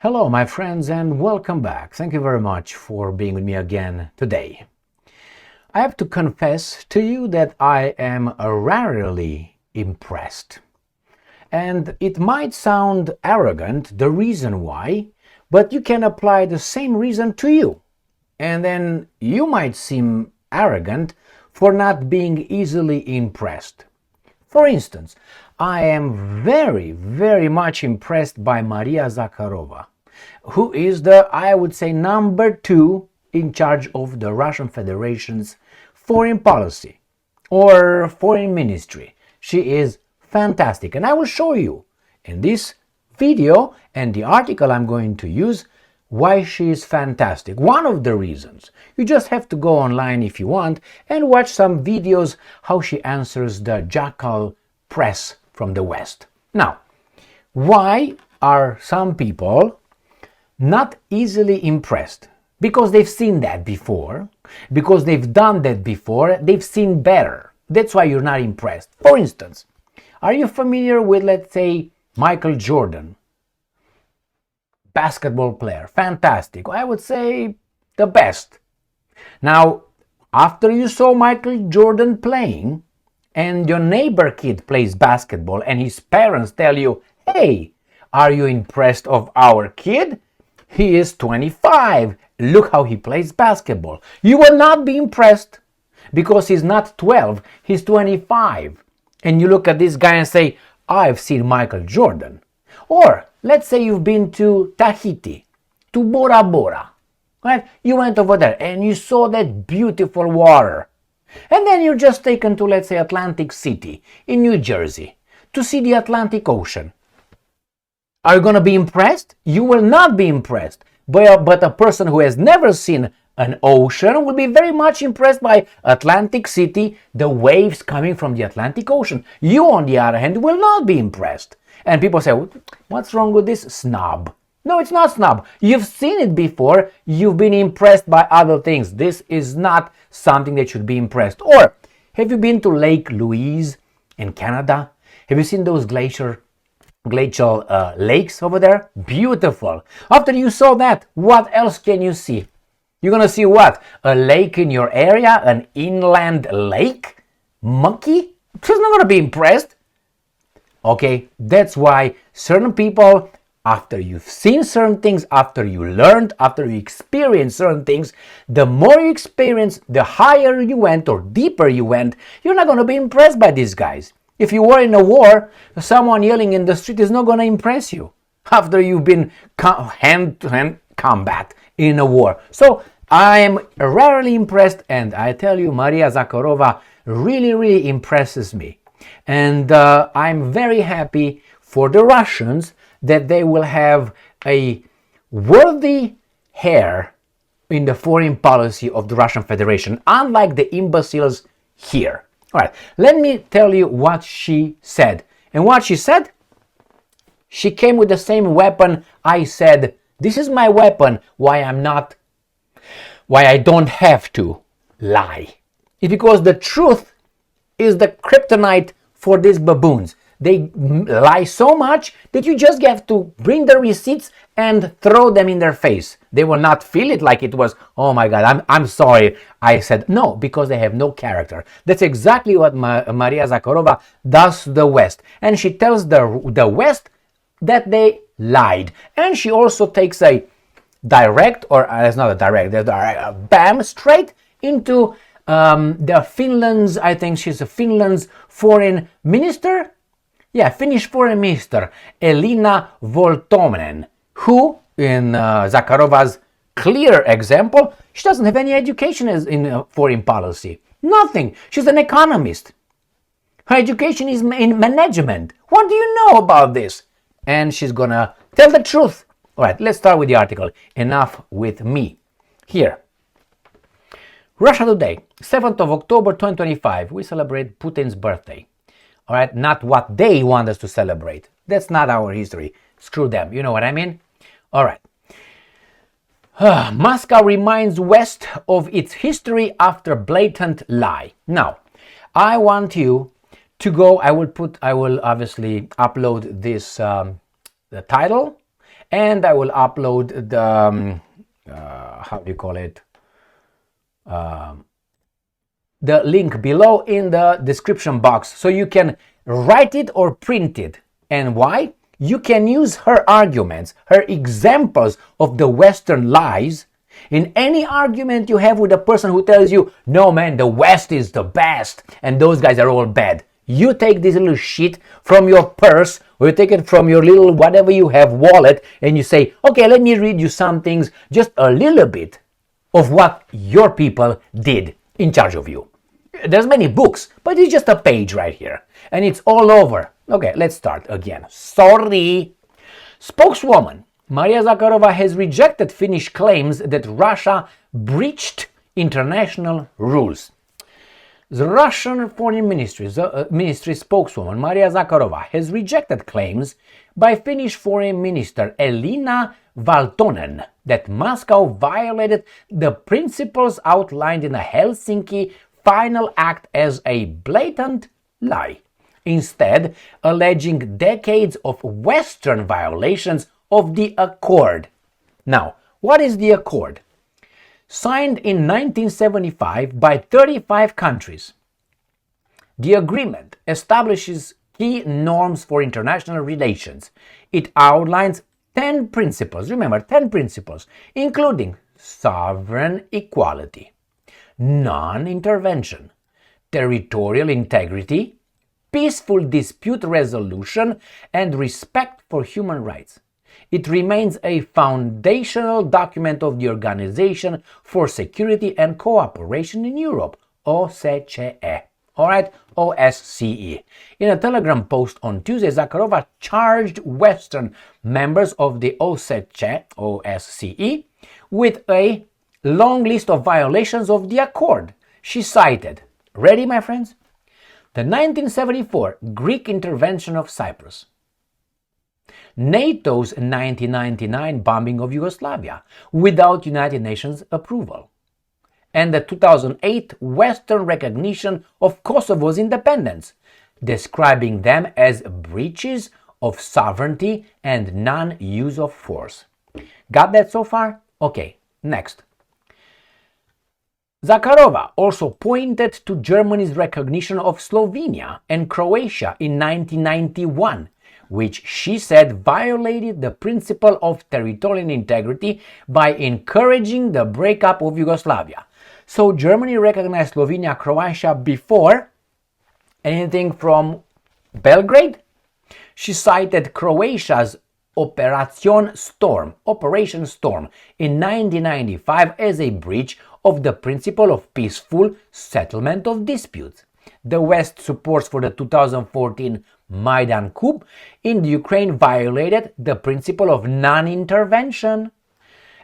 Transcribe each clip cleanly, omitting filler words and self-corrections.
Hello, my friends, and welcome back. Thank you very much for being with me again today. I have to confess to you that I am rarely impressed. And it might sound arrogant, the reason why, but you can apply the same reason to you. And then you might seem arrogant for not being easily impressed. For instance, I am very much impressed by Maria Zakharova, who is I would say, number 2 in charge of the Russian Federation's foreign policy or foreign ministry. She is fantastic, and I will show you in this video and the article I'm going to use why she is fantastic. One of the reasons. You just have to go online if you want and watch some videos how she answers the jackal press from the West. Now, why are some people not easily impressed? Because they've seen that before, because they've done that before, they've seen better. That's why you're not impressed. For instance, are you familiar with, let's say, Michael Jordan? Basketball player, fantastic. I would say the best. Now, after you saw Michael Jordan playing, and your neighbor kid plays basketball, and his parents tell you, hey, are you impressed of our kid? He is 25. Look how he plays basketball. You will not be impressed because he's not 12, he's 25. And you look at this guy and say, I've seen Michael Jordan. Or let's say you've been to Tahiti, to Bora Bora. Right? You went over there and you saw that beautiful water. And then you're just taken to, let's say, Atlantic City in New Jersey to see the Atlantic Ocean. Are you going to be impressed? You will not be impressed. But a person who has never seen an ocean will be very much impressed by Atlantic City, the waves coming from the Atlantic Ocean. You, on the other hand, will not be impressed. And people say, what's wrong with this? Snob. No, it's not snob. You've seen it before. You've been impressed by other things. This is not something that should be impressed. Or, have you been to Lake Louise in Canada? Have you seen those glacial lakes over there? Beautiful. After you saw that, what else can you see? You're gonna see what? A lake in your area? An inland lake? Monkey? She's not gonna be impressed. Okay, that's why certain people, after you've seen certain things, after you learned, after you experienced certain things, the more you experience, the higher you went or deeper you went, you're not gonna be impressed by these guys. If you were in a war, someone yelling in the street is not going to impress you after you've been hand-to-hand combat in a war. So I am rarely impressed, and I tell you, Maria Zakharova really impresses me. And I'm very happy for the Russians that they will have a worthy heir in the foreign policy of the Russian Federation, unlike the imbeciles here. All right, let me tell you what she said. And what she said? She came with the same weapon. I said, this is my weapon. Why I don't have to lie. It's because the truth is the kryptonite for these baboons. They lie so much that you just have to bring the receipts and throw them in their face. They will not feel it like it was, oh my God, I'm sorry, I said. No, because they have no character. That's exactly what Maria Zakharova does to the West. And she tells the West that they lied. And she also takes a direct, or it's not a direct, a bam, straight into the Finland's, I think she's a Finland's foreign minister. Yeah, Finnish foreign minister, Elina Voltonen, who, in Zakharova's clear example, she doesn't have any education in foreign policy. Nothing. She's an economist. Her education is in management. What do you know about this? And she's gonna tell the truth. All right, let's start with the article. Enough with me. Here. Russia Today, 7th of October 2025. We celebrate Putin's birthday. All right, not what they want us to celebrate. That's not our history. Screw them. You know what I mean? All right. Moscow reminds West of its history after blatant lie. Now, I want you to go. I will obviously upload this the title and I will upload the how do you call it, the link below in the description box, so you can write it or print it. And why? You can use her arguments, her examples of the Western lies in any argument you have with a person who tells you, no man, the West is the best and those guys are all bad. You take this little shit from your purse, or you take it from your little whatever you have wallet, and you say, okay, let me read you some things, just a little bit of what your people did in charge of you. There's many books, but it's just a page right here, and it's all over. Okay, let's start again. Sorry. Spokeswoman Maria Zakharova has rejected Finnish claims that Russia breached international rules. The Russian Foreign Ministry spokeswoman Maria Zakharova has rejected claims by Finnish Foreign Minister Elina Valtonen that Moscow violated the principles outlined in the Helsinki Final Act as a blatant lie, instead alleging decades of Western violations of the accord. Now, what is the accord? Signed in 1975 by 35 countries. The agreement establishes key norms for international relations. It outlines 10 principles, remember 10 principles, including sovereign equality, non-intervention, territorial integrity, peaceful dispute resolution, and respect for human rights. It remains a foundational document of the Organization for Security and Cooperation in Europe, OSCE. Alright, OSCE. In a Telegram post on Tuesday, Zakharova charged Western members of the OSCE with a long list of violations of the accord. She cited, ready my friends? The 1974 Greek intervention of Cyprus, NATO's 1999 bombing of Yugoslavia without United Nations approval, and the 2008 Western recognition of Kosovo's independence, describing them as breaches of sovereignty and non-use of force. Got that so far? Okay, next. Zakharova also pointed to Germany's recognition of Slovenia and Croatia in 1991, which she said violated the principle of territorial integrity by encouraging the breakup of Yugoslavia. So Germany recognized Slovenia, Croatia before anything from Belgrade? She cited Croatia's Operation Storm in 1995 as a breach of the principle of peaceful settlement of disputes. The West supports for the 2014 Maidan coup in Ukraine violated the principle of non-intervention,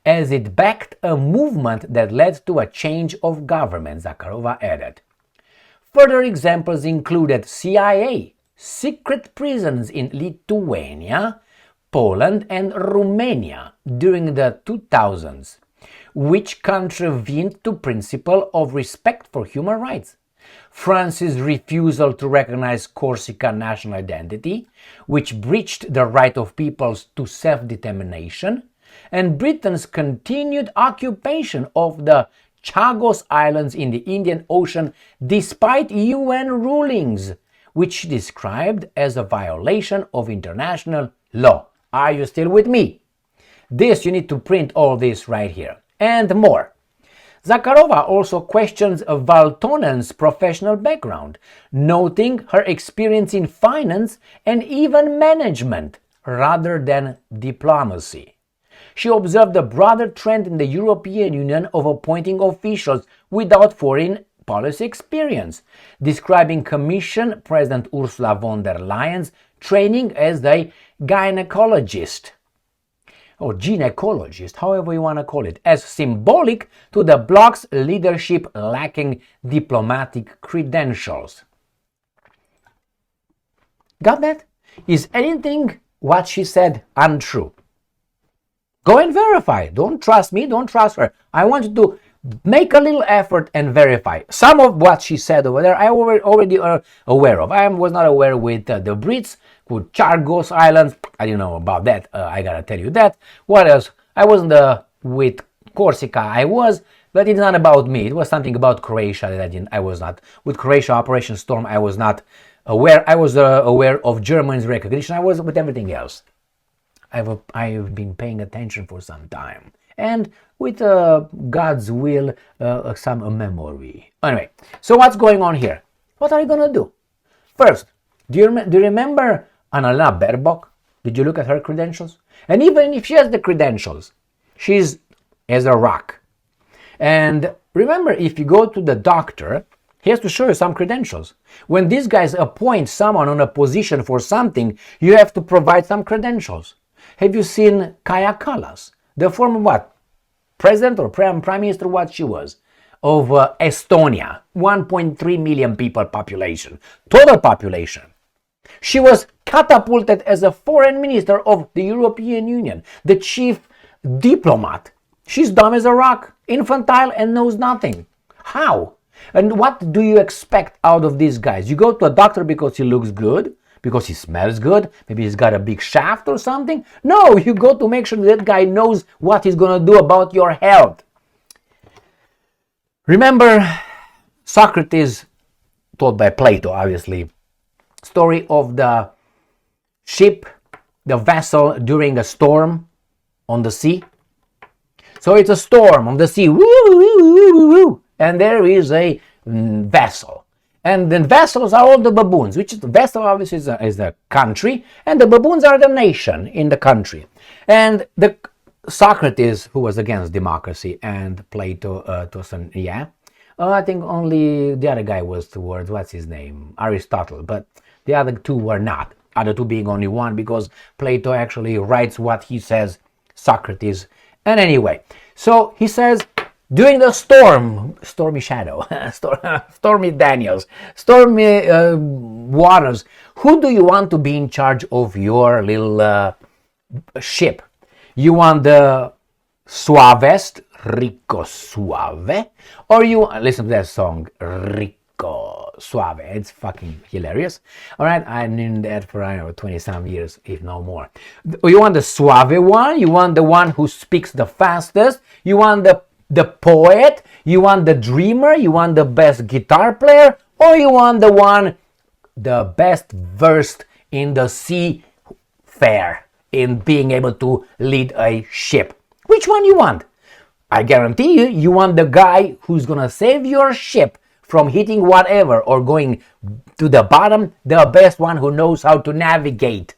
as it backed a movement that led to a change of government, Zakharova added. Further examples included CIA, secret prisons in Lithuania, Poland and Romania during the 2000s, which contravened the principle of respect for human rights. France's refusal to recognize Corsica national identity, which breached the right of peoples to self-determination, and Britain's continued occupation of the Chagos Islands in the Indian Ocean despite UN rulings, which she described as a violation of international law. Are you still with me? This, you need to print all this right here, and more. Zakharova also questions Valtonen's professional background, noting her experience in finance and even management rather than diplomacy. She observed a broader trend in the European Union of appointing officials without foreign policy experience, describing Commission President Ursula von der Leyen's training as a gynecologist, or gynecologist, however you want to call it, as symbolic to the bloc's leadership lacking diplomatic credentials. Got that? Is anything what she said untrue? Go and verify. Don't trust me, don't trust her. I want you to make a little effort and verify. Some of what she said over there I already aware of. I was not aware with the Brits, with Chagos Islands. I didn't know about that. I gotta tell you that. What else? I wasn't with Corsica. I was, but it's not about me. It was something about Croatia that I was not. With Croatia, Operation Storm, I was not aware. I was aware of Germany's recognition. I was with everything else. I've been paying attention for some time. And with God's will, some memory. Anyway, so what's going on here? What are you going to do? First, do you remember Annalena Baerbock? Did you look at her credentials? And even if she has the credentials, she's as a rock. And remember, if you go to the doctor, he has to show you some credentials. When these guys appoint someone on a position for something, you have to provide some credentials. Have you seen Kaja Kallas, the former what? President or prime minister, what she was, of Estonia, 1.3 million people population, total population. She was catapulted as a foreign minister of the European Union, the chief diplomat. She's dumb as a rock, infantile, and knows nothing. How? And what do you expect out of these guys? You go to a doctor because he looks good, because he smells good, maybe he's got a big shaft or something? No, you go to make sure that guy knows what he's going to do about your health. Remember Socrates, told by Plato, obviously, story of the ship, the vessel during a storm on the sea. So it's a storm on the sea, woo, woo, woo, woo, woo, and there is a vessel. And the vessels are all the baboons, which the vessel obviously is the country, and the baboons are the nation in the country. And the Socrates, who was against democracy, and Plato, I think only the other guy was towards, what's his name, Aristotle, but the other two were not. Other two being only one, because Plato actually writes what he says, Socrates. And anyway, so he says, during the stormy shadow, stormy Daniels, stormy waters, who do you want to be in charge of your little ship? You want the suavest, Rico Suave, or you listen to that song, Rico Suave? It's fucking hilarious. All right, I've known that for 20-some years, if no more. You want the suave one? You want the one who speaks the fastest? You want the poet? You want the dreamer? You want the best guitar player? Or you want the one, the best versed in the seafair, in being able to lead a ship? Which one you want? I guarantee you, you want the guy who's gonna save your ship from hitting whatever or going to the bottom, the best one who knows how to navigate.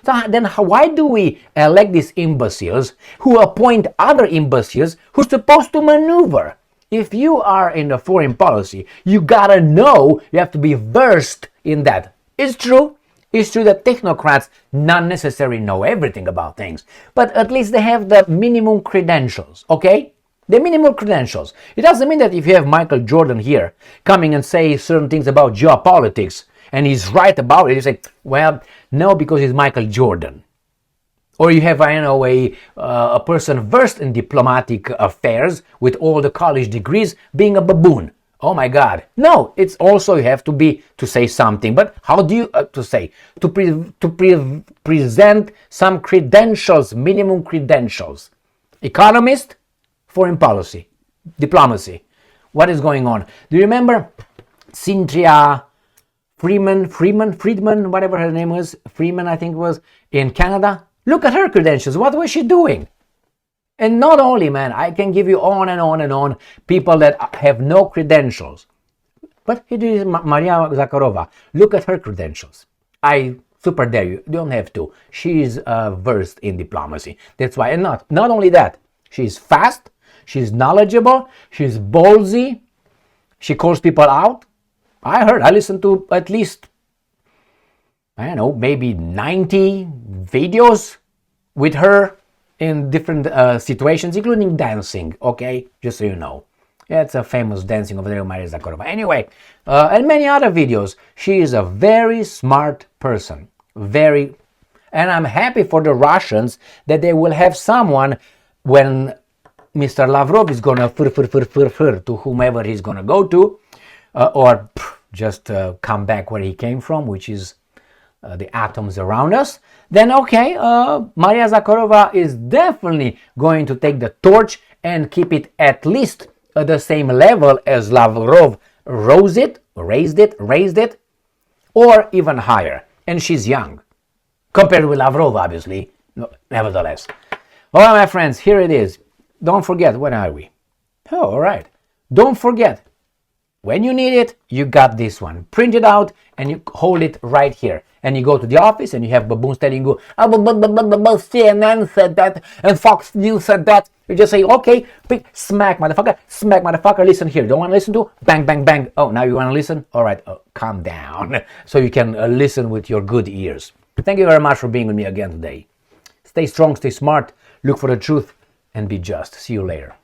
So then why do we elect these imbeciles who appoint other imbeciles who are supposed to maneuver? If you are in the foreign policy, you gotta know, you have to be versed in that. It's true that technocrats not necessarily know everything about things, but at least they have the minimum credentials, okay? The minimum credentials. It doesn't mean that if you have Michael Jordan here coming and say certain things about geopolitics, and he's right about it, you say, well, no, because he's Michael Jordan. Or you have, a person versed in diplomatic affairs with all the college degrees being a baboon. Oh my God. No, it's also you have to say something. But how do you, present some credentials, minimum credentials. Economist, foreign policy, diplomacy. What is going on? Do you remember Cynthia Friedman, whatever her name was, Freeman, I think it was, in Canada? Look at her credentials. What was she doing? And not only, man, I can give you on and on and on, people that have no credentials. But here is Maria Zakharova. Look at her credentials. I super dare you. You don't have to. She's versed in diplomacy. That's why. And not only that, she's fast, she's knowledgeable, she's ballsy, she calls people out. I listened to at least, maybe 90 videos with her in different situations, including dancing, okay? Just so you know. Yeah, it's a famous dancing of Maria Zakharova. Anyway, and many other videos. She is a very smart person. And I'm happy for the Russians that they will have someone when Mr. Lavrov is gonna to whomever he's gonna go to, or just come back where he came from, which is the atoms around us, then okay, Maria Zakharova is definitely going to take the torch and keep it at least at the same level as Lavrov raised it, or even higher. And she's young, compared with Lavrov, obviously, nevertheless. All right, my friends, here it is. Don't forget, when are we? Oh, all right. Don't forget, when you need it, you got this one. Print it out and you hold it right here. And you go to the office and you have baboons telling you, CNN said that and Fox News said that. You just say, okay, smack motherfucker, listen here. Don't want to listen to? Bang, bang, bang. Oh, now you want to listen? All right, calm down. So you can listen with your good ears. Thank you very much for being with me again today. Stay strong, stay smart, look for the truth, and be just. See you later.